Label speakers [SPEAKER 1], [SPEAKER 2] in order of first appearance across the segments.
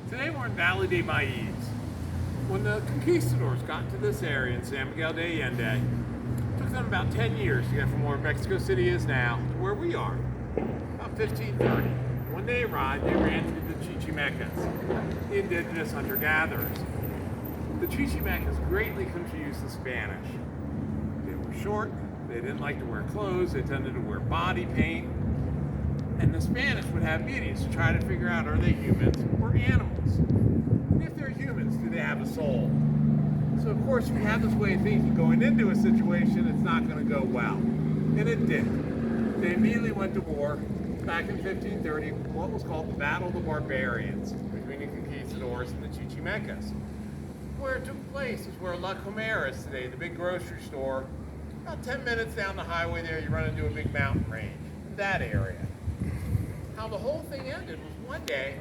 [SPEAKER 1] Today we're in Valle de Maiz. When the conquistadors got to this area in San Miguel de Allende, it took them about 10 years to get from where Mexico City is now to where we are, about 1530. When they arrived, they ran into the Chichimecas, the indigenous hunter-gatherers. The Chichimecas greatly confused the Spanish. They were short, they didn't like to wear clothes, they tended to wear body paint, and the Spanish would have meetings to try to figure out, are they humans or animals? And if they're humans, do they have a soul? So of course, if you have this way of thinking going into a situation, it's not going to go well. And it did. They immediately went to war back in 1530, what was called the Battle of the Barbarians, between the conquistadors and the Chichimecas. Where it took place is where La Comera is today, the big grocery store. About 10 minutes down the highway there, you run into a big mountain range, that area. How the whole thing ended was one day,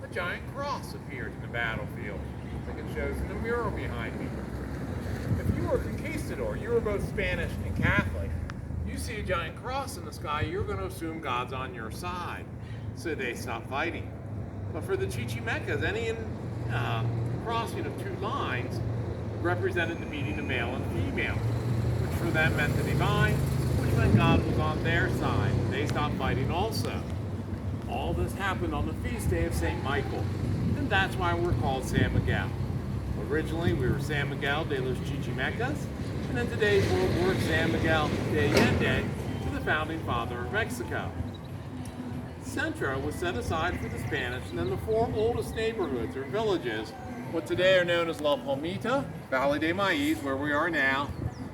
[SPEAKER 1] a giant cross appeared in the battlefield, like it shows in the mural behind me. If you were a conquistador, you were both Spanish and Catholic, you see a giant cross in the sky, you're going to assume God's on your side. So they stopped fighting. But for the Chichimecas, any crossing of two lines represented the meeting of male and female, which for them meant the divine, which meant God was on their side. They stopped fighting also. All this happened on the feast day of St. Michael, and that's why we're called San Miguel. Originally, we were San Miguel de los Chichimecas, and in today's world, we're San Miguel de Allende, to the founding father of Mexico. Centro was set aside for the Spanish, and then the four oldest neighborhoods or villages, what today are known as La Palmita, Valle de Maiz, where we are now,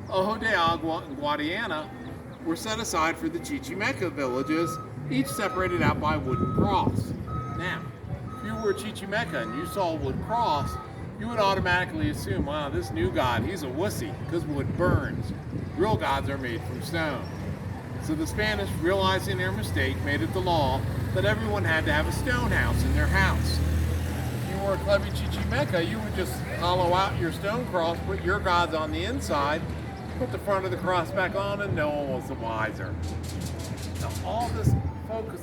[SPEAKER 1] Ojo de Agua, and Guadiana, were set aside for the Chichimeca villages, each separated out by a wooden cross. Now, if you were a Chichimeca and you saw a wood cross, you would automatically assume, wow, this new god, he's a wussy, because wood burns. Real gods are made from stone. So the Spanish, realizing their mistake, made it the law that everyone had to have a stone house in their house. If you were a clever Chichimeca, you would just hollow out your stone cross, put your gods on the inside, put the front of the cross back on, and no one was the wiser. Now, all this focus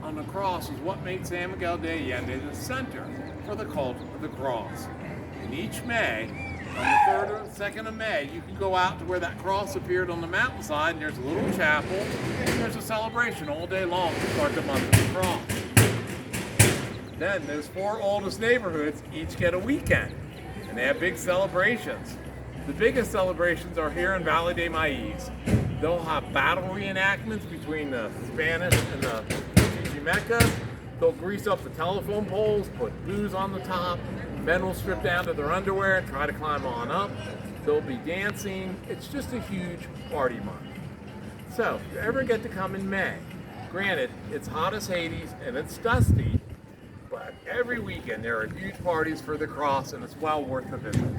[SPEAKER 1] on the cross is what made San Miguel de Allende the center for the cult of the cross. And each May, on the 3rd or 2nd of May, you can go out to where that cross appeared on the mountainside, and there's a little chapel, and there's a celebration all day long to start the month of the cross. Then those four oldest neighborhoods each get a weekend, and they have big celebrations. The biggest celebrations are here in Valle de Maiz. They'll have battle reenactments between the Spanish and the Chichimecas. They'll grease up the telephone poles, put booze on the top. Men will strip down to their underwear and try to climb on up. There'll be dancing. It's just a huge party month. So, if you ever get to come in May, granted, it's hot as Hades and it's dusty, but every weekend there are huge parties for the cross and it's well worth a visit.